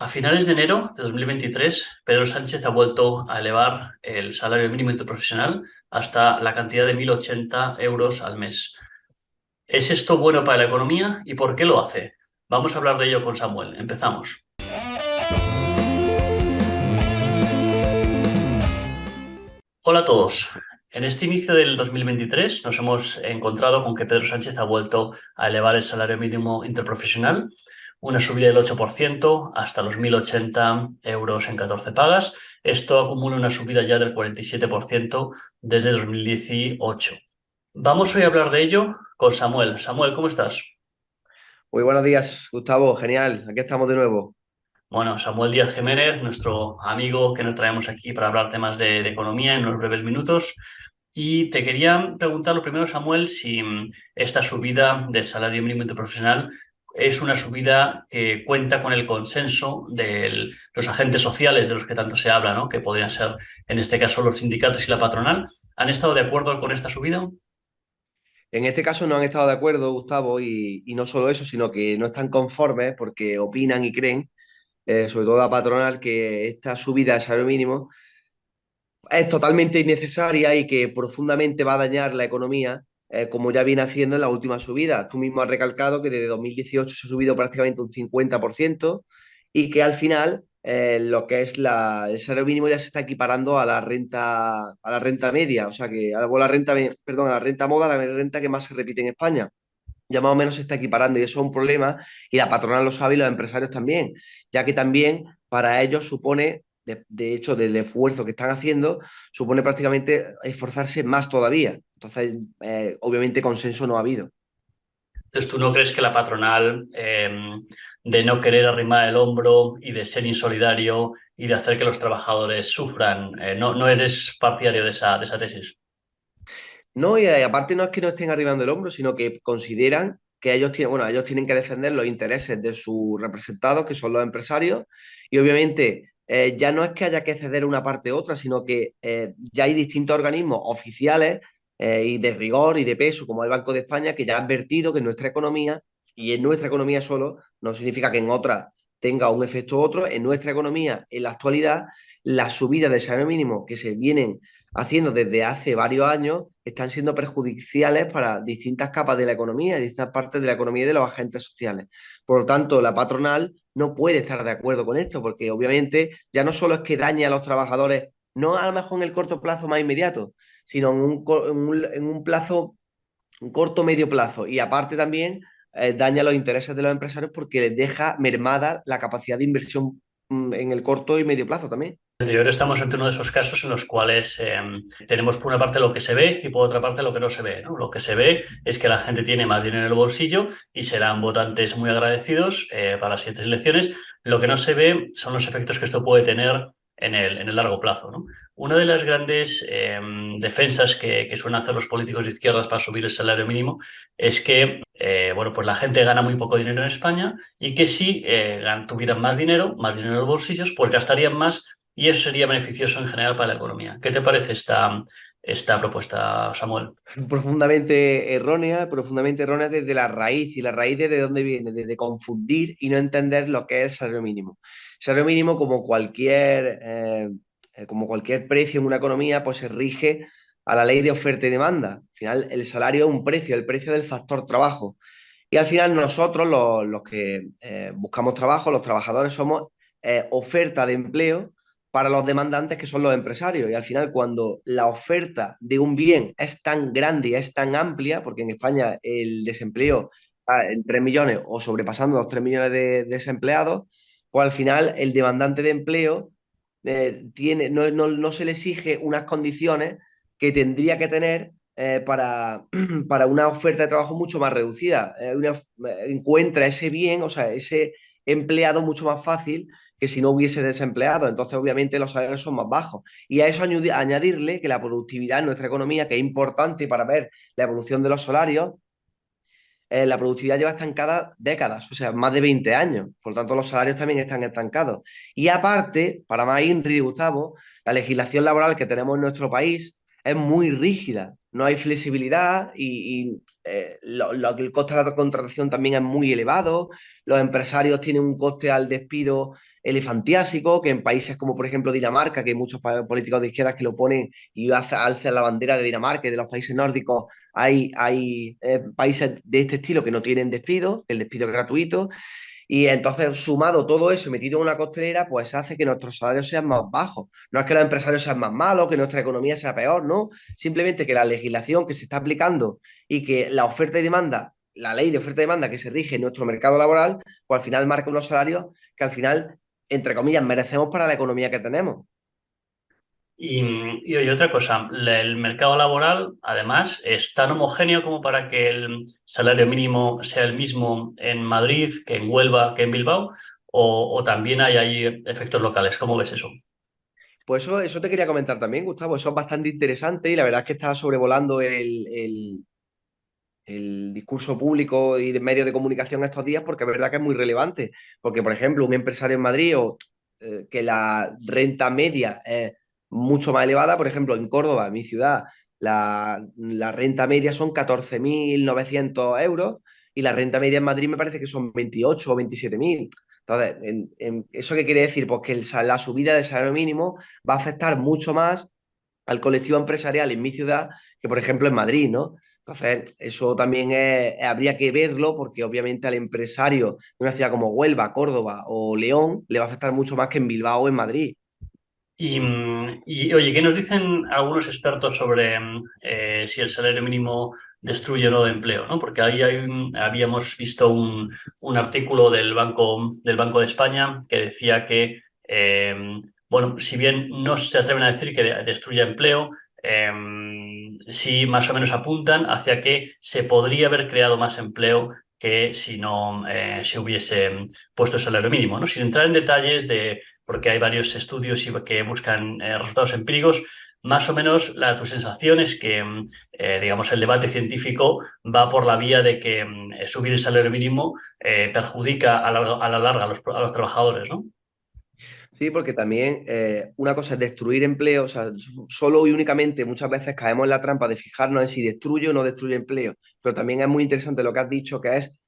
A finales de enero de 2023, Pedro Sánchez ha vuelto a elevar el salario mínimo interprofesional hasta la cantidad de 1.080 euros al mes. ¿Es esto bueno para la economía y por qué lo hace? Vamos a hablar de ello con Samuel. Empezamos. Hola a todos. En este inicio del 2023 nos hemos encontrado con que Pedro Sánchez ha vuelto a elevar el salario mínimo interprofesional, una subida del 8% hasta los 1.080 euros en 14 pagas. Esto acumula una subida ya del 47% desde 2018. Vamos hoy a hablar de ello con Samuel. Samuel, ¿cómo estás? Muy buenos días, Gustavo. Genial, aquí estamos de nuevo. Bueno, Samuel Díaz Jiménez, nuestro amigo que nos traemos aquí para hablar temas de economía en unos breves minutos. Y te quería preguntar lo primero, Samuel, si esta subida del salario mínimo interprofesional es una subida que cuenta con el consenso de los agentes sociales de los que tanto se habla, ¿no? Que podrían ser, en este caso, los sindicatos y la patronal. ¿Han estado de acuerdo con esta subida? En este caso no han estado de acuerdo, Gustavo, y no solo eso, sino que no están conformes porque opinan y creen, sobre todo la patronal, que esta subida del salario mínimo es totalmente innecesaria y que profundamente va a dañar la economía, como ya viene haciendo en la última subida. Tú mismo has recalcado que desde 2018 se ha subido prácticamente un 50% y que al final lo que es el salario mínimo ya se está equiparando a la renta media, o sea que algo perdón, a la renta moda, la renta que más se repite en España. Ya más o menos se está equiparando y eso es un problema y la patronal lo sabe y los empresarios también, ya que también para ellos supone, de hecho, del esfuerzo que están haciendo, supone prácticamente esforzarse más todavía. Entonces, obviamente consenso no ha habido. Entonces, ¿tú no crees que la patronal, de no querer arrimar el hombro y de ser insolidario y de hacer que los trabajadores sufran, no eres partidario de esa tesis? No, y aparte no es que no estén arribando el hombro, sino que consideran que ellos tienen, bueno, ellos tienen que defender los intereses de sus representados, que son los empresarios, y obviamente ya no es que haya que ceder una parte u otra, sino que ya hay distintos organismos oficiales y de rigor y de peso, como el Banco de España, que ya ha advertido que en nuestra economía, y en nuestra economía solo, no significa que en otra tenga un efecto u otro, en nuestra economía, en la actualidad, las subidas del salario mínimo que se vienen haciendo desde hace varios años están siendo perjudiciales para distintas capas de la economía y distintas partes de la economía y de los agentes sociales. Por lo tanto, la patronal no puede estar de acuerdo con esto, porque obviamente ya no solo es que dañe a los trabajadores, no a lo mejor en el corto plazo más inmediato, sino en un plazo, un corto medio plazo. Y aparte también daña los intereses de los empresarios porque les deja mermada la capacidad de inversión en el corto y medio plazo también. Y ahora estamos ante uno de esos casos en los cuales tenemos por una parte lo que se ve y por otra parte lo que no se ve, ¿no? Lo que se ve es que la gente tiene más dinero en el bolsillo y serán votantes muy agradecidos para las siguientes elecciones. Lo que no se ve son los efectos que esto puede tener en el largo plazo, ¿no? Una de las grandes defensas que suelen hacer los políticos de izquierdas para subir el salario mínimo es que bueno, pues la gente gana muy poco dinero en España y que si tuvieran más dinero en los bolsillos, pues gastarían más y eso sería beneficioso en general para la economía. ¿Qué te parece esta propuesta, Samuel? Profundamente errónea desde la raíz. ¿Y la raíz desde dónde viene? Desde confundir y no entender lo que es el salario mínimo. El salario mínimo, como cualquier precio en una economía, pues se rige a la ley de oferta y demanda. Al final, el salario es un precio, el precio del factor trabajo. Y al final nosotros, los que buscamos trabajo, los trabajadores, somos oferta de empleo para los demandantes que son los empresarios. Y al final, cuando la oferta de un bien es tan grande y es tan amplia, porque en España el desempleo está en 3 millones o sobrepasando los 3 millones de desempleados, pues al final el demandante de empleo no se le exige unas condiciones que tendría que tener para una oferta de trabajo mucho más reducida. Encuentra ese bien, o sea, ese empleado mucho más fácil que si no hubiese desempleado. Entonces, obviamente, los salarios son más bajos. Y a eso añadirle que la productividad en nuestra economía, que es importante para ver la evolución de los salarios, la productividad lleva estancada décadas, o sea, más de 20 años. Por lo tanto, los salarios también están estancados. Y aparte, para más Inri, Gustavo, la legislación laboral que tenemos en nuestro país es muy rígida. No hay flexibilidad y el coste de la contratación también es muy elevado. los empresarios tienen un coste al despido elefantiásico, que en países como por ejemplo Dinamarca, que hay muchos políticos de izquierdas que lo ponen y alzan la bandera de Dinamarca y de los países nórdicos, hay países de este estilo que no tienen despido, el despido es gratuito, y entonces, sumado todo eso y metido en una costelera, pues hace que nuestros salarios sean más bajos. No es que los empresarios sean más malos, que nuestra economía sea peor, no. Simplemente que la legislación que se está aplicando y que la oferta y demanda, la ley de oferta y demanda que se rige en nuestro mercado laboral, pues al final marca unos salarios que al final, entre comillas, merecemos para la economía que tenemos. Y oye, otra cosa, el mercado laboral, además, es tan homogéneo como para que el salario mínimo sea el mismo en Madrid, que en Huelva, que en Bilbao, o también hay ahí efectos locales. ¿Cómo ves eso? Pues eso te quería comentar también, Gustavo. Eso es bastante interesante y la verdad es que está sobrevolando el discurso público y de medios de comunicación estos días porque es verdad que es muy relevante. Porque, por ejemplo, un empresario en Madrid o que la renta media es mucho más elevada, por ejemplo, en Córdoba, mi ciudad, la renta media son 14.900 euros y la renta media en Madrid me parece que son 28 o 27.000. Entonces, ¿eso qué quiere decir? Pues que la subida del salario mínimo va a afectar mucho más al colectivo empresarial en mi ciudad que, por ejemplo, en Madrid, ¿no? Entonces, eso también habría que verlo porque obviamente al empresario de una ciudad como Huelva, Córdoba o León le va a afectar mucho más que en Bilbao o en Madrid. Oye, ¿qué nos dicen algunos expertos sobre si el salario mínimo destruye o no empleo? ¿No? Porque ahí habíamos visto un artículo del Banco de España que decía que, bueno, si bien no se atreven a decir que destruya empleo, sí más o menos apuntan hacia que se podría haber creado más empleo que si no se hubiese puesto el salario mínimo, ¿no? Sin entrar en detalles de porque hay varios estudios que buscan resultados empíricos. Más o menos tu sensación es que, digamos, el debate científico va por la vía de que subir el salario mínimo perjudica a la larga a los trabajadores, ¿no? Sí, porque también una cosa es destruir empleo, o sea, solo y únicamente muchas veces caemos en la trampa de fijarnos en si destruye o no destruye empleo, pero también es muy interesante lo que has dicho, que es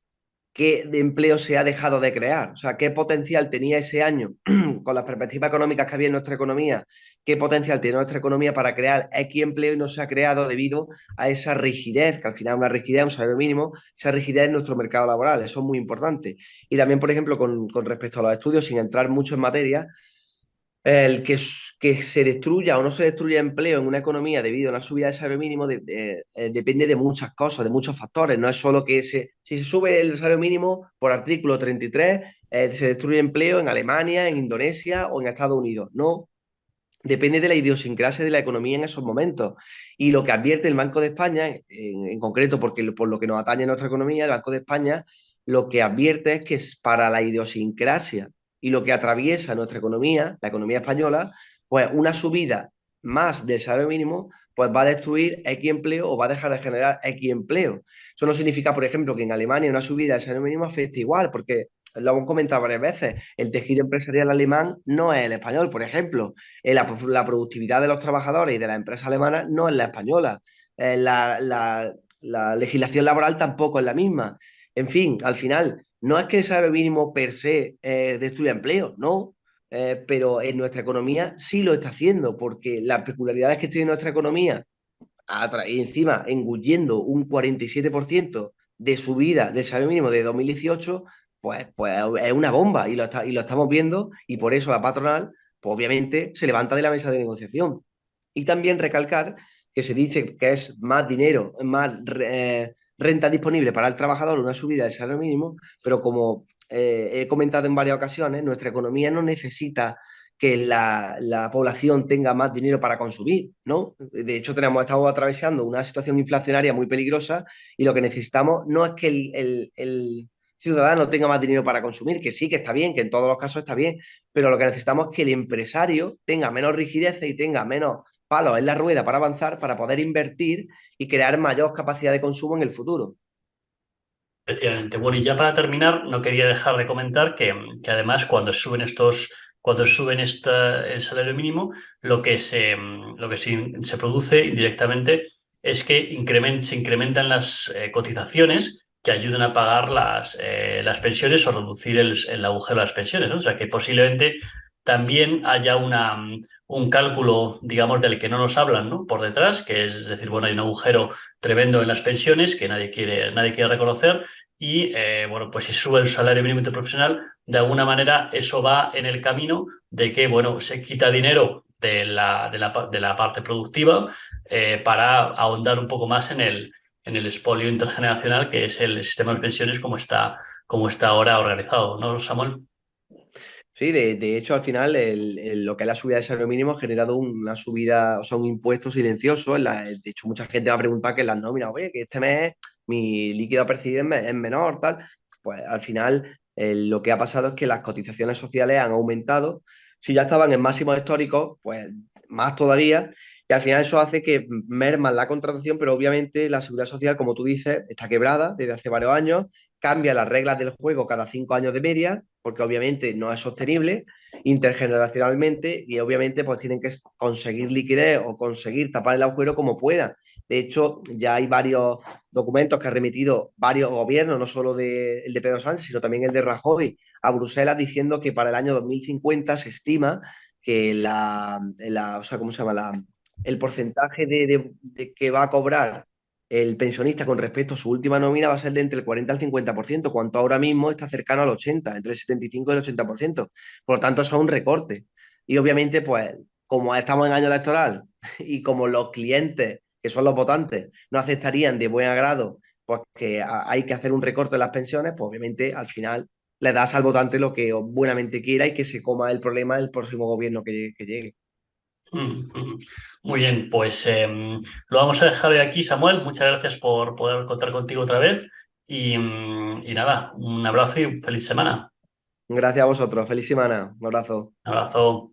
qué de empleo se ha dejado de crear, o sea, qué potencial tenía ese año con las perspectivas económicas que había en nuestra economía, qué potencial tiene nuestra economía para crear X empleo y no se ha creado debido a esa rigidez, que al final es una rigidez, un salario mínimo, esa rigidez en nuestro mercado laboral, eso es muy importante. Y también, por ejemplo, con respecto a los estudios, sin entrar mucho en materia, el que se destruya o no se destruya empleo en una economía debido a una subida del salario mínimo depende de muchas cosas, de muchos factores. No es solo que si se sube el salario mínimo por artículo 33, se destruye empleo en Alemania, en Indonesia o en Estados Unidos. No, depende de la idiosincrasia de la economía en esos momentos. Y lo que advierte el Banco de España, en concreto, porque por lo que nos atañe a nuestra economía, el Banco de España lo que advierte es que es para la idiosincrasia y lo que atraviesa nuestra economía, la economía española, pues una subida más del salario mínimo, pues va a destruir X empleo o va a dejar de generar X empleo. Eso no significa, por ejemplo, que en Alemania una subida del salario mínimo afecte igual, porque lo hemos comentado varias veces, el tejido empresarial alemán no es el español, por ejemplo. La productividad de los trabajadores y de las empresas alemanas no es la española. La legislación laboral tampoco es la misma. En fin, al final, no es que el salario mínimo per se destruya empleo, no, pero en nuestra economía sí lo está haciendo, porque las peculiaridades que tiene nuestra economía, y encima engullendo un 47% de subida del salario mínimo de 2018, pues es una bomba y lo estamos viendo y por eso la patronal, pues obviamente, se levanta de la mesa de negociación. Y también recalcar que se dice que es más dinero, más renta disponible para el trabajador, una subida del salario mínimo, pero como he comentado en varias ocasiones, nuestra economía no necesita que la población tenga más dinero para consumir, ¿no? De hecho, estamos atravesando una situación inflacionaria muy peligrosa y lo que necesitamos no es que el ciudadano tenga más dinero para consumir, que sí, que está bien, que en todos los casos está bien, pero lo que necesitamos es que el empresario tenga menos rigidez y tenga menos palos en la rueda para avanzar, para poder invertir y crear mayor capacidad de consumo en el futuro. Efectivamente. Bueno, y ya para terminar, no quería dejar de comentar que además cuando suben el salario mínimo, lo que se produce indirectamente es que se incrementan las cotizaciones que ayuden a pagar las pensiones o reducir el agujero de las pensiones, ¿no? O sea, que posiblemente también haya un cálculo, digamos, del que no nos hablan, ¿no? Por detrás, que es decir, bueno, hay un agujero tremendo en las pensiones que nadie quiere reconocer y, bueno, pues si sube el salario mínimo interprofesional, de alguna manera eso va en el camino de que, bueno, se quita dinero de la parte productiva para ahondar un poco más en el expolio intergeneracional que es el sistema de pensiones como está ahora organizado, ¿no, Samuel? Sí, de hecho, al final, lo que es la subida del salario mínimo ha generado una subida, o sea, un impuesto silencioso. De hecho, mucha gente va a preguntar que en las nóminas, oye, que este mes mi líquido a percibir es menor, tal. Pues al final, lo que ha pasado es que las cotizaciones sociales han aumentado. Si ya estaban en máximos históricos, pues más todavía. Y al final eso hace que merman la contratación, pero obviamente la seguridad social, como tú dices, está quebrada desde hace varios años, cambia las reglas del juego cada 5 años de media, porque obviamente no es sostenible intergeneracionalmente y obviamente pues tienen que conseguir liquidez o conseguir tapar el agujero como puedan. De hecho, ya hay varios documentos que han remitido varios gobiernos, no solo el de Pedro Sánchez, sino también el de Rajoy, a Bruselas, diciendo que para el año 2050 se estima que o sea, ¿cómo se llama? El porcentaje de que va a cobrar el pensionista con respecto a su última nómina va a ser de entre el 40 al 50%, cuanto ahora mismo está cercano al 80, entre el 75 y el 80%. Por lo tanto, eso es un recorte. Y obviamente, pues, como estamos en año electoral y como los clientes, que son los votantes, no aceptarían de buen agrado pues que hay que hacer un recorte de las pensiones, pues obviamente al final le das al votante lo que buenamente quiera y que se coma el problema del próximo gobierno que llegue. Mm. Muy bien, pues lo vamos a dejar de aquí, Samuel. Muchas gracias por poder contar contigo otra vez y nada, un abrazo y feliz semana. Gracias a vosotros. Feliz semana. Un abrazo. Un abrazo.